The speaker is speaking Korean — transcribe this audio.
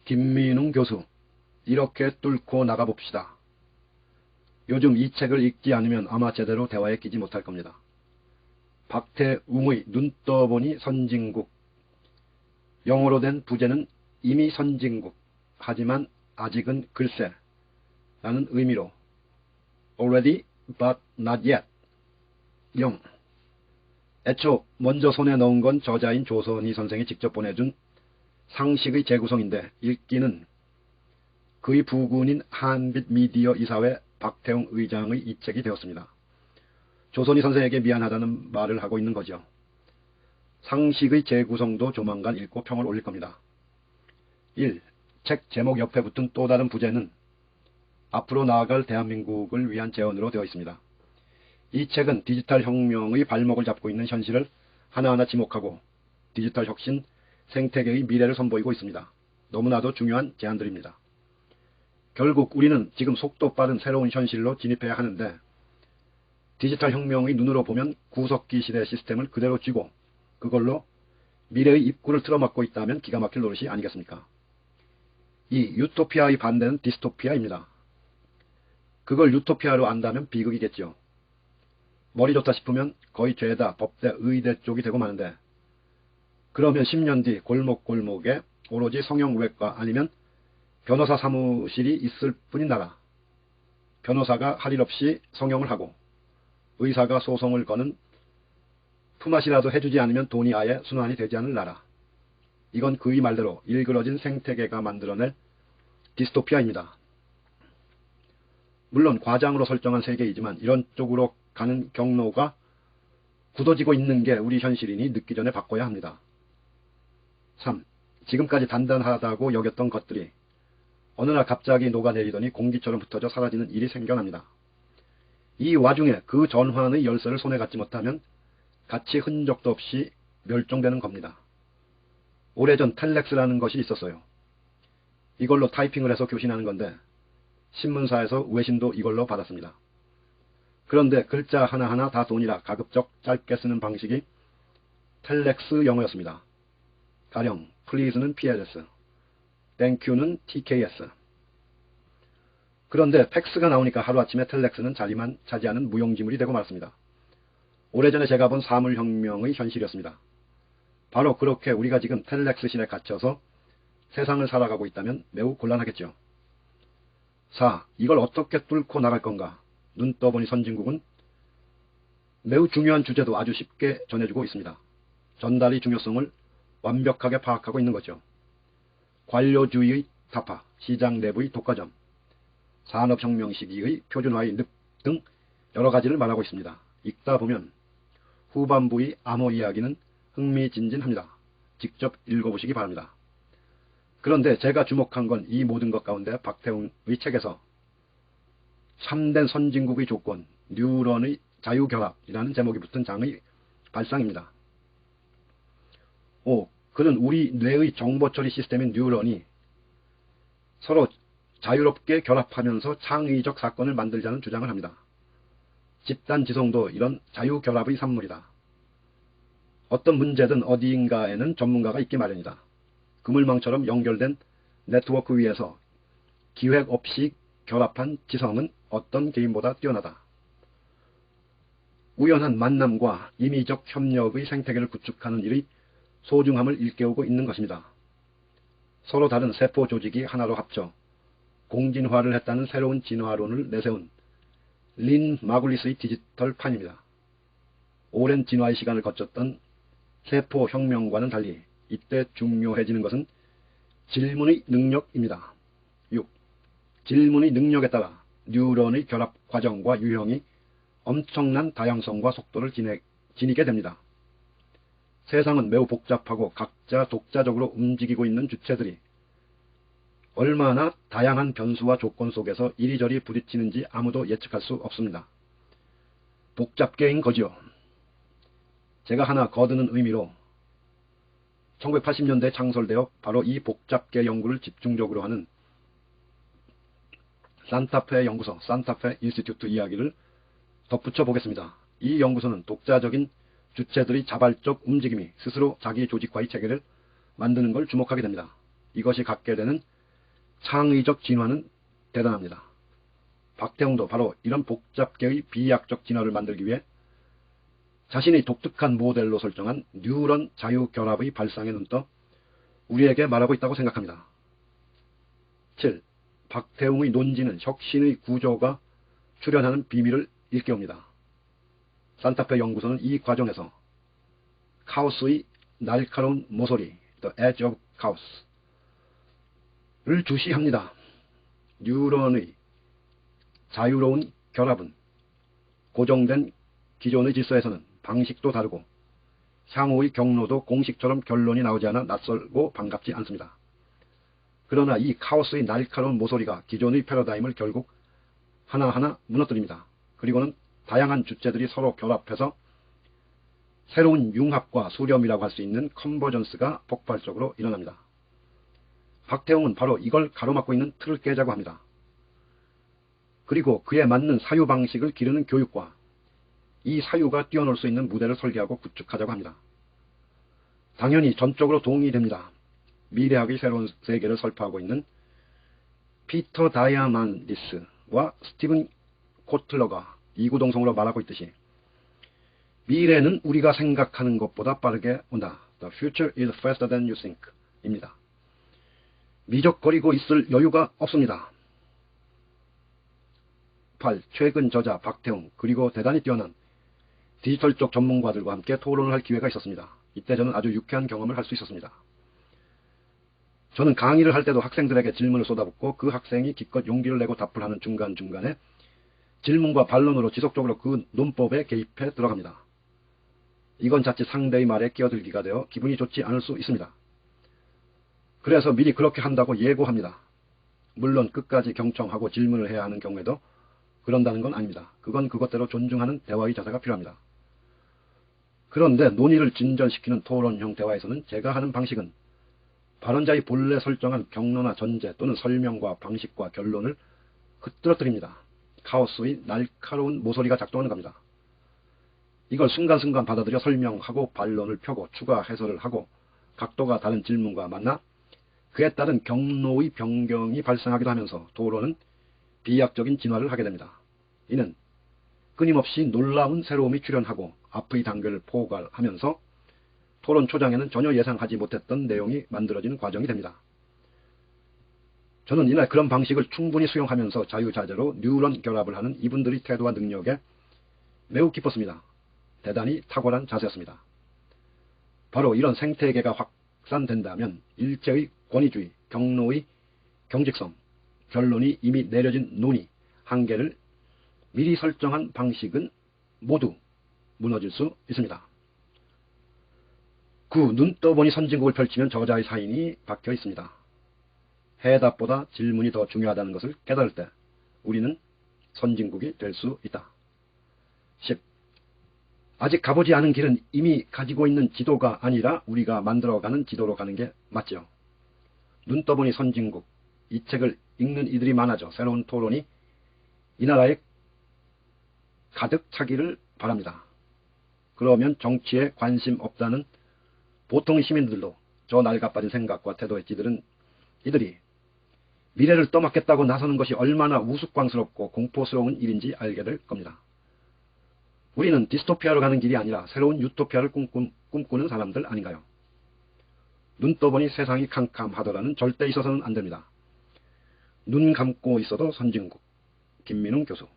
김민웅 교수, 이렇게 뚫고 나가봅시다. 요즘 이 책을 읽지 않으면 아마 제대로 대화에 끼지 못할 겁니다. 박태웅의 눈 떠보니 선진국. 영어로 된 부제는 이미 선진국, 하지만 아직은 글쎄 라는 의미로 already but not yet. 영. 애초 먼저 손에 넣은 건 저자인 조선희 선생이 직접 보내준 상식의 재구성인데 읽기는 그의 부군인 한빛 미디어 이사회 박태웅 의장의 이 책이 되었습니다. 조선희 선생에게 미안하다는 말을 하고 있는 거죠. 상식의 재구성도 조만간 읽고 평을 올릴 겁니다. 1. 책 제목 옆에 붙은 또 다른 부제는 앞으로 나아갈 대한민국을 위한 제언으로 되어 있습니다. 이 책은 디지털 혁명의 발목을 잡고 있는 현실을 하나하나 지목하고 디지털 혁신 생태계의 미래를 선보이고 있습니다. 너무나도 중요한 제안들입니다. 결국 우리는 지금 속도 빠른 새로운 현실로 진입해야 하는데 디지털 혁명의 눈으로 보면 구석기 시대 시스템을 그대로 쥐고 그걸로 미래의 입구를 틀어막고 있다면 기가 막힐 노릇이 아니겠습니까? 이 유토피아의 반대는 디스토피아입니다. 그걸 유토피아로 안다면 비극이겠죠. 머리 좋다 싶으면 거의 죄다 법대 의대 쪽이 되고 마는데 그러면 10년 뒤 골목골목에 오로지 성형외과 아니면 변호사 사무실이 있을 뿐인 나라. 변호사가 할 일 없이 성형을 하고 의사가 소송을 거는 품앗이라도 해주지 않으면 돈이 아예 순환이 되지 않을 나라. 이건 그의 말대로 일그러진 생태계가 만들어낼 디스토피아입니다. 물론 과장으로 설정한 세계이지만 이런 쪽으로 가는 경로가 굳어지고 있는 게 우리 현실이니 늦기 전에 바꿔야 합니다. 3. 지금까지 단단하다고 여겼던 것들이 어느 날 갑자기 녹아내리더니 공기처럼 흩어져 사라지는 일이 생겨납니다. 이 와중에 그 전환의 열쇠를 손에 갖지 못하면 같이 흔적도 없이 멸종되는 겁니다. 오래전 텔렉스라는 것이 있었어요. 이걸로 타이핑을 해서 교신하는 건데 신문사에서 외신도 이걸로 받았습니다. 그런데 글자 하나하나 다 돈이라 가급적 짧게 쓰는 방식이 텔렉스 영어였습니다. 가령 please는 PLS, thank you는 TKS. 그런데 팩스가 나오니까 하루아침에 텔렉스는 자리만 차지하는 무용지물이 되고 말았습니다. 오래전에 제가 본 사물혁명의 현실이었습니다. 바로 그렇게 우리가 지금 텔렉스 신에 갇혀서 세상을 살아가고 있다면 매우 곤란하겠죠. 4. 이걸 어떻게 뚫고 나갈 건가? 눈 떠보니 선진국은 매우 중요한 주제도 아주 쉽게 전해주고 있습니다. 전달의 중요성을 완벽하게 파악하고 있는 거죠. 관료주의의 타파, 시장 내부의 독과점, 산업혁명 시기의 표준화의 늪 등 여러 가지를 말하고 있습니다. 읽다 보면 후반부의 암호 이야기는 흥미진진합니다. 직접 읽어보시기 바랍니다. 그런데 제가 주목한 건 이 모든 것 가운데 박태웅의 책에서 참된 선진국의 조건, 뉴런의 자유결합이라는 제목이 붙은 장의 발상입니다. 그는 우리 뇌의 정보처리 시스템인 뉴런이 서로 자유롭게 결합하면서 창의적 사건을 만들자는 주장을 합니다. 집단지성도 이런 자유결합의 산물이다. 어떤 문제든 어디인가에는 전문가가 있기 마련이다. 그물망처럼 연결된 네트워크 위에서 기획 없이 결합한 지성은 어떤 개인보다 뛰어나다. 우연한 만남과 임의적 협력의 생태계를 구축하는 일의 소중함을 일깨우고 있는 것입니다. 서로 다른 세포 조직이 하나로 합쳐 공진화를 했다는 새로운 진화론을 내세운 린 마굴리스의 디지털판입니다. 오랜 진화의 시간을 거쳤던 세포혁명과는 달리 이때 중요해지는 것은 질문의 능력입니다. 6. 질문의 능력에 따라 뉴런의 결합 과정과 유형이 엄청난 다양성과 속도를 지니게 됩니다. 세상은 매우 복잡하고 각자 독자적으로 움직이고 있는 주체들이 얼마나 다양한 변수와 조건 속에서 이리저리 부딪히는지 아무도 예측할 수 없습니다. 복잡계인 거지요. 제가 하나 거드는 의미로 1980년대에 창설되어 바로 이 복잡계 연구를 집중적으로 하는 산타페 연구소, 산타페 인스티튜트 이야기를 덧붙여 보겠습니다. 이 연구소는 독자적인 주체들의 자발적 움직임이 스스로 자기 조직화의 체계를 만드는 걸 주목하게 됩니다. 이것이 갖게 되는 창의적 진화는 대단합니다. 박태웅도 바로 이런 복잡계의 비약적 진화를 만들기 위해 자신의 독특한 모델로 설정한 뉴런 자유결합의 발상에 눈떠 우리에게 말하고 있다고 생각합니다. 7. 박태웅의 논지는 혁신의 구조가 출현하는 비밀을 일깨웁니다. 산타페 연구소는 이 과정에서 카오스의 날카로운 모서리, The Edge of Chaos를 주시합니다. 뉴런의 자유로운 결합은 고정된 기존의 질서에서는 방식도 다르고 향후의 경로도 공식처럼 결론이 나오지 않아 낯설고 반갑지 않습니다. 그러나 이 카오스의 날카로운 모서리가 기존의 패러다임을 결국 하나하나 무너뜨립니다. 그리고는 다양한 주체들이 서로 결합해서 새로운 융합과 수렴이라고 할 수 있는 컨버전스가 폭발적으로 일어납니다. 박태웅은 바로 이걸 가로막고 있는 틀을 깨자고 합니다. 그리고 그에 맞는 사유 방식을 기르는 교육과 이 사유가 뛰어놀 수 있는 무대를 설계하고 구축하자고 합니다. 당연히 전적으로 동의됩니다. 미래학의 새로운 세계를 설파하고 있는 피터 다이아만디스와 스티븐 코틀러가 이구동성으로 말하고 있듯이 미래는 우리가 생각하는 것보다 빠르게 온다. The future is faster than you think 입니다. 미적거리고 있을 여유가 없습니다. 8. 최근 저자 박태웅 그리고 대단히 뛰어난 디지털 쪽 전문가들과 함께 토론을 할 기회가 있었습니다. 이때 저는 아주 유쾌한 경험을 할 수 있었습니다. 저는 강의를 할 때도 학생들에게 질문을 쏟아붓고 그 학생이 기껏 용기를 내고 답을 하는 중간중간에 질문과 반론으로 지속적으로 그 논법에 개입해 들어갑니다. 이건 자칫 상대의 말에 끼어들기가 되어 기분이 좋지 않을 수 있습니다. 그래서 미리 그렇게 한다고 예고합니다. 물론 끝까지 경청하고 질문을 해야 하는 경우에도 그런다는 건 아닙니다. 그건 그것대로 존중하는 대화의 자세가 필요합니다. 그런데 논의를 진전시키는 토론형 대화에서는 제가 하는 방식은 발언자의 본래 설정한 경로나 전제 또는 설명과 방식과 결론을 흐트러뜨립니다. 카오스의 날카로운 모서리가 작동하는 겁니다. 이걸 순간순간 받아들여 설명하고 반론을 펴고 추가 해설을 하고 각도가 다른 질문과 만나 그에 따른 경로의 변경이 발생하기도 하면서 토론은 비약적인 진화를 하게 됩니다. 이는 끊임없이 놀라운 새로움이 출현하고 앞의 단계를 포괄하면서 토론 초장에는 전혀 예상하지 못했던 내용이 만들어지는 과정이 됩니다. 저는 이날 그런 방식을 충분히 수용하면서 자유자재로 뉴런 결합을 하는 이분들의 태도와 능력에 매우 기뻤습니다. 대단히 탁월한 자세였습니다. 바로 이런 생태계가 확산된다면 일체의 권위주의, 경로의 경직성, 결론이 이미 내려진 논의, 한계를 미리 설정한 방식은 모두 무너질 수 있습니다. 9. 눈 떠보니 선진국을 펼치면 저자의 사인이 박혀 있습니다. 해답보다 질문이 더 중요하다는 것을 깨달을 때 우리는 선진국이 될 수 있다. 10. 아직 가보지 않은 길은 이미 가지고 있는 지도가 아니라 우리가 만들어가는 지도로 가는 게 맞죠. 눈 떠보니 선진국, 이 책을 읽는 이들이 많아져 새로운 토론이 이 나라에 가득 차기를 바랍니다. 그러면 정치에 관심 없다는 보통의 시민들도 저 낡아빠진 생각과 태도의 이들이 미래를 떠맡겠다고 나서는 것이 얼마나 우스꽝스럽고 공포스러운 일인지 알게 될 겁니다. 우리는 디스토피아로 가는 길이 아니라 새로운 유토피아를 꿈꾸는 사람들 아닌가요? 눈 떠보니 세상이 캄캄하더라는 절대 있어서는 안 됩니다. 눈 감고 있어도 선진국. 김민웅 교수.